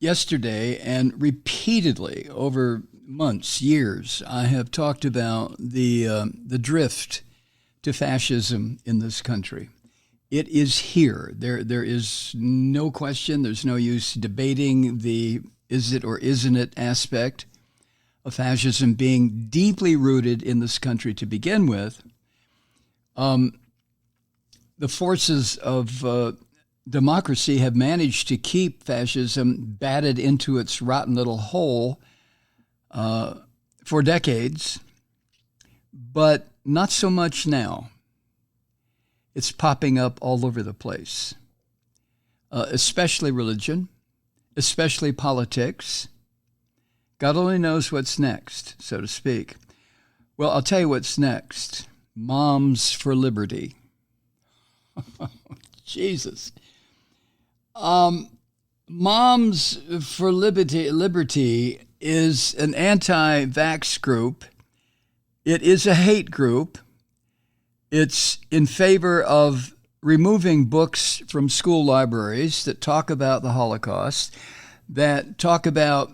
yesterday and repeatedly over months, years, I have talked about the drift to fascism in this country. It is here. There is no question. There's no use debating the is it or isn't it aspect of fascism being deeply rooted in this country to begin with. The forces of democracy have managed to keep fascism batted into its rotten little hole for decades, but not so much now. It's popping up all over the place, especially religion, especially politics. God only knows what's next, so to speak. Well, I'll tell you what's next. Moms for Liberty. Jesus. Moms for Liberty is an anti-vax group. It is a hate group. It's in favor of removing books from school libraries that talk about the Holocaust, that talk about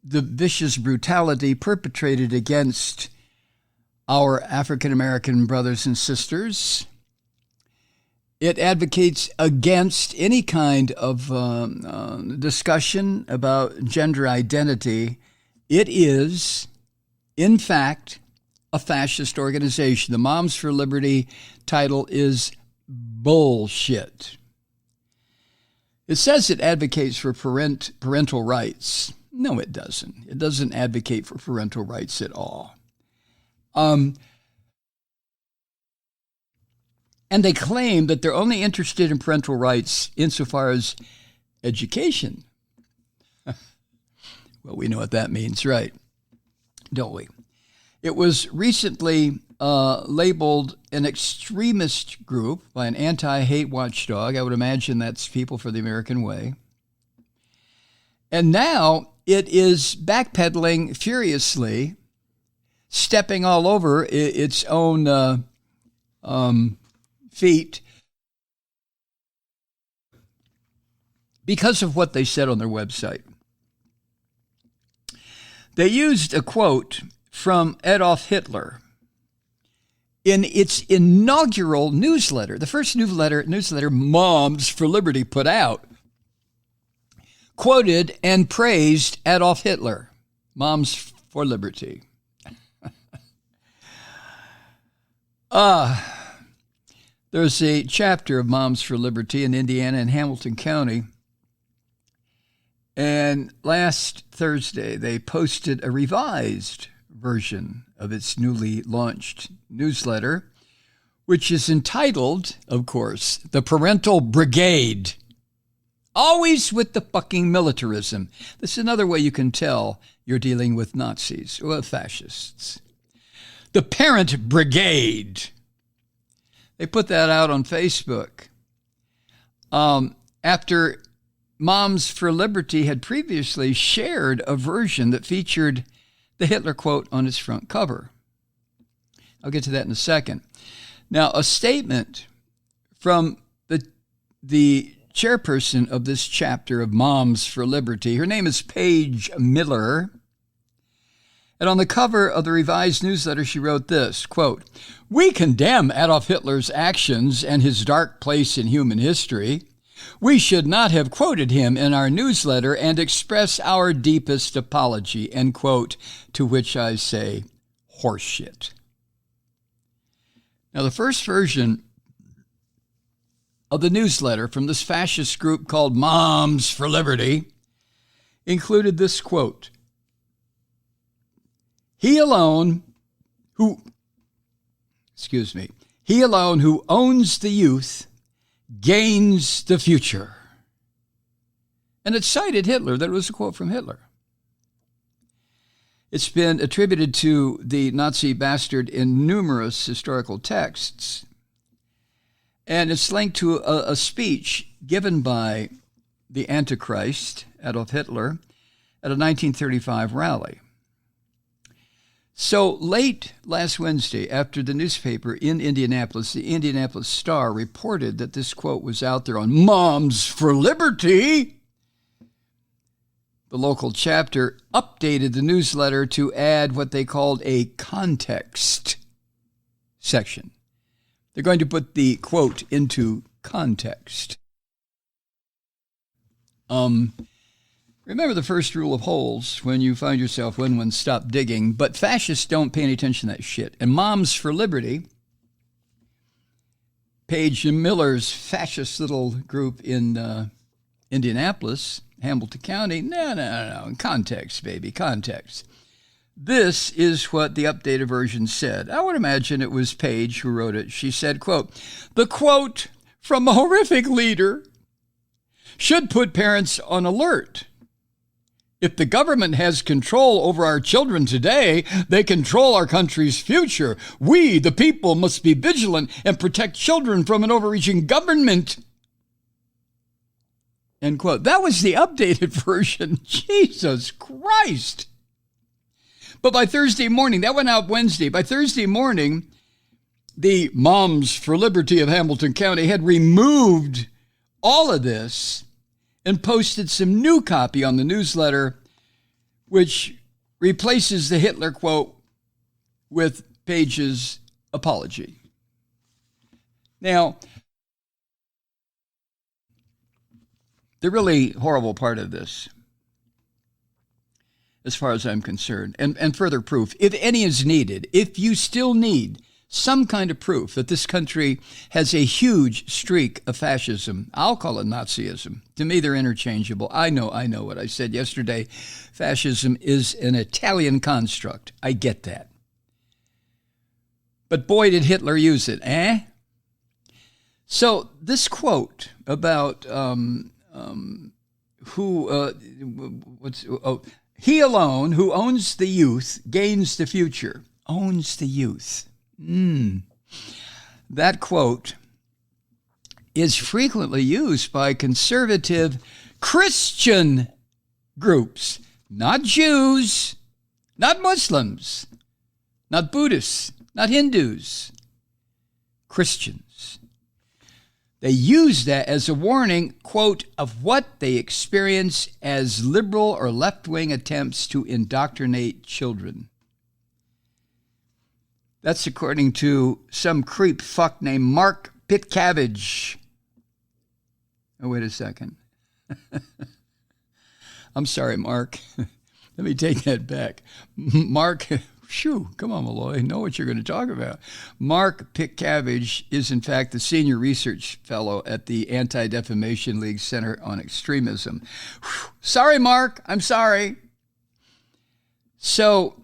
the vicious brutality perpetrated against our African-American brothers and sisters. It advocates against any kind of discussion about gender identity. It is, in fact, a fascist organization. The Moms for Liberty title is bullshit. It says it advocates for parental rights. No, it doesn't. It doesn't advocate for parental rights at all. And they claim that they're only interested in parental rights insofar as education. Well, we know what that means, right? Don't we? It was recently labeled an extremist group by an anti-hate watchdog. I would imagine that's People for the American Way. And now it is backpedaling furiously, stepping all over its own feet because of what they said on their website. They used a quote from Adolf Hitler in its inaugural newsletter, the first newsletter Moms for Liberty put out, quoted and praised Adolf Hitler, Moms for Liberty. There's a chapter of Moms for Liberty in Indiana and Hamilton County. And last Thursday, they posted a revised version of its newly launched newsletter, which is entitled, of course, The Parental Brigade. Always with the fucking militarism. This is another way you can tell you're dealing with Nazis or fascists. The Parent Brigade. They put that out on Facebook after Moms for Liberty had previously shared a version that featured the Hitler quote on its front cover. I'll get to that in a second. Now, a statement from the chairperson of this chapter of Moms for Liberty, her name is Paige Miller, and on the cover of the revised newsletter, she wrote this, quote, "We condemn Adolf Hitler's actions and his dark place in human history. We should not have quoted him in our newsletter and express our deepest apology," end quote, to which I say, horseshit. Now, the first version of the newsletter from this fascist group called Moms for Liberty included this quote, He alone who owns the youth gains the future. And it cited Hitler. That was a quote from Hitler. It's been attributed to the Nazi bastard in numerous historical texts. And it's linked to a speech given by the Antichrist, Adolf Hitler, at a 1935 rally. So late last Wednesday, after the newspaper in Indianapolis, the Indianapolis Star, reported that this quote was out there on Moms for Liberty, the local chapter updated the newsletter to add what they called a context section. They're going to put the quote into context. Remember the first rule of holes when you find yourself when stop digging, but fascists don't pay any attention to that shit. And Moms for Liberty, Paige Miller's fascist little group in Indianapolis, Hamilton County, no, context, baby, context. This is what the updated version said. I would imagine it was Paige who wrote it. She said, quote, "The quote from a horrific leader should put parents on alert. If the government has control over our children today, they control our country's future. We, the people, must be vigilant and protect children from an overreaching government." End quote. That was the updated version. Jesus Christ. But by Thursday morning, that went out Wednesday. By Thursday morning, the Moms for Liberty of Hamilton County had removed all of this and posted some new copy on the newsletter, which replaces the Hitler quote with Paige's apology. Now, the really horrible part of this, as far as I'm concerned, and further proof, if any is needed, if you still need some kind of proof that this country has a huge streak of fascism, I'll call it Nazism. To me, they're interchangeable. I know what I said yesterday. Fascism is an Italian construct. I get that. But boy, did Hitler use it, eh? So this quote about he alone who owns the youth gains the future. Owns the youth. That quote is frequently used by conservative Christian groups, not Jews, not Muslims, not Buddhists, not Hindus, Christians. They use that as a warning, quote, of what they experience as liberal or left-wing attempts to indoctrinate children. That's according to some creep fuck named Mark Pitcabbage. Oh, wait a second. I'm sorry, Mark. Let me take that back. Mark, come on, Malloy. Know what you're going to talk about. Mark Pitcabbage is, in fact, the senior research fellow at the Anti-Defamation League Center on Extremism. Sorry, Mark. I'm sorry. So,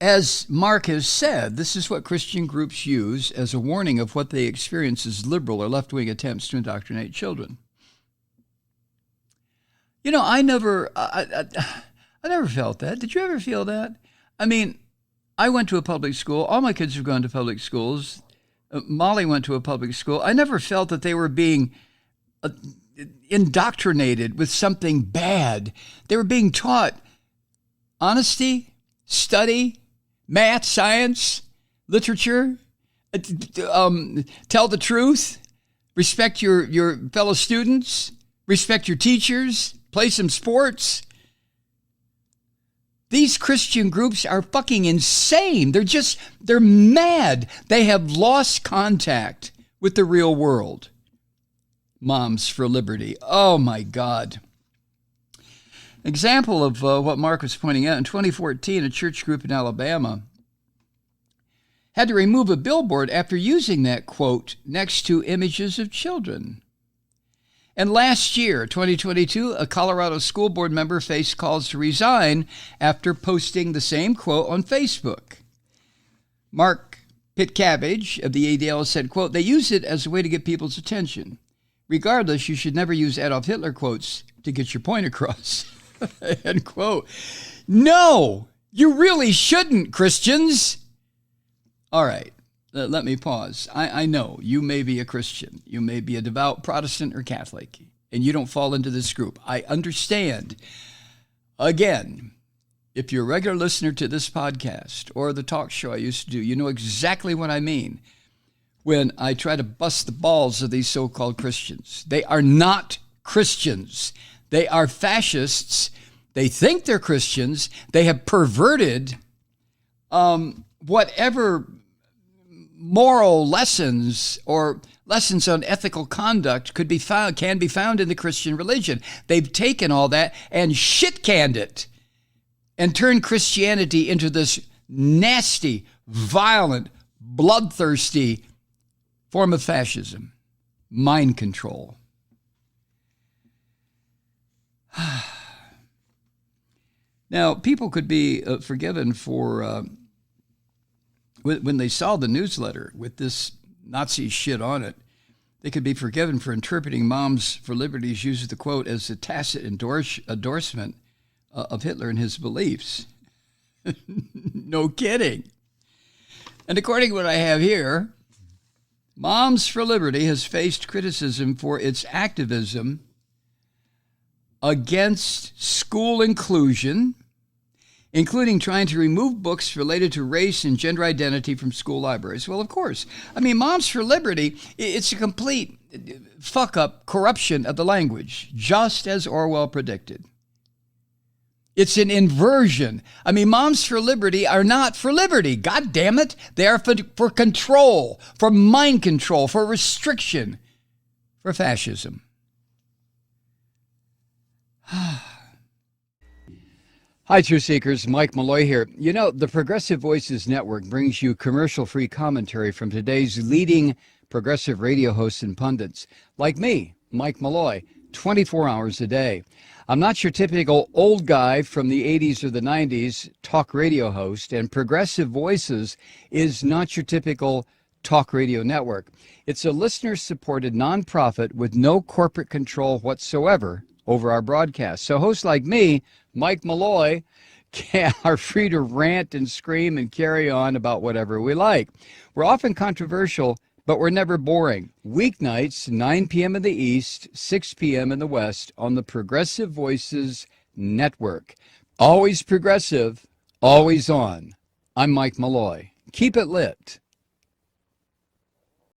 as Mark has said, this is what Christian groups use as a warning of what they experience as liberal or left-wing attempts to indoctrinate children. You know, I never felt that. Did you ever feel that? I mean, I went to a public school. All my kids have gone to public schools. Molly went to a public school. I never felt that they were being indoctrinated with something bad. They were being taught honesty, study, math, science, literature, tell the truth, respect your fellow students, respect your teachers, play some sports. These Christian groups are fucking insane. They're mad. They have lost contact with the real world. Moms for Liberty. Oh my God. Example of what Mark was pointing out, in 2014, a church group in Alabama had to remove a billboard after using that quote next to images of children. And last year, 2022, a Colorado school board member faced calls to resign after posting the same quote on Facebook. Mark Pitcabbage of the ADL said, quote, "They use it as a way to get people's attention. Regardless, you should never use Adolf Hitler quotes to get your point across." End quote. No, you really shouldn't, Christians. All right. Let me pause. I know you may be a Christian. You may be a devout Protestant or Catholic, and you don't fall into this group. I understand. Again, if you're a regular listener to this podcast or the talk show I used to do, you know exactly what I mean when I try to bust the balls of these so-called Christians. They are not Christians. They are fascists. They think they're Christians. They have perverted whatever moral lessons or lessons on ethical conduct can be found in the Christian religion. They've taken all that and shit-canned it and turned Christianity into this nasty, violent, bloodthirsty form of fascism, mind control. Now, people could be forgiven for, when they saw the newsletter with this Nazi shit on it, they could be forgiven for interpreting Moms for Liberty's use of the quote as a tacit endorsement of Hitler and his beliefs. No kidding. And according to what I have here, Moms for Liberty has faced criticism for its activism against school inclusion, including trying to remove books related to race and gender identity from school libraries. Well, of course. I mean, Moms for Liberty, it's a complete fuck-up corruption of the language, just as Orwell predicted. It's an inversion. I mean, Moms for Liberty are not for liberty. God damn it. They are for control, for mind control, for restriction, for fascism. Hi, Truth Seekers. Mike Malloy here. You know, the Progressive Voices Network brings you commercial-free commentary from today's leading progressive radio hosts and pundits, like me, Mike Malloy, 24 hours a day. I'm not your typical old guy from the 80s or the 90s talk radio host, and Progressive Voices is not your typical talk radio network. It's a listener-supported nonprofit with no corporate control whatsoever over our broadcast. So hosts like me, Mike Malloy, are free to rant and scream and carry on about whatever we like. We're often controversial, but we're never boring. Weeknights, 9 p.m. in the East, 6 p.m. in the West on the Progressive Voices Network. Always progressive, always on. I'm Mike Malloy. Keep it lit.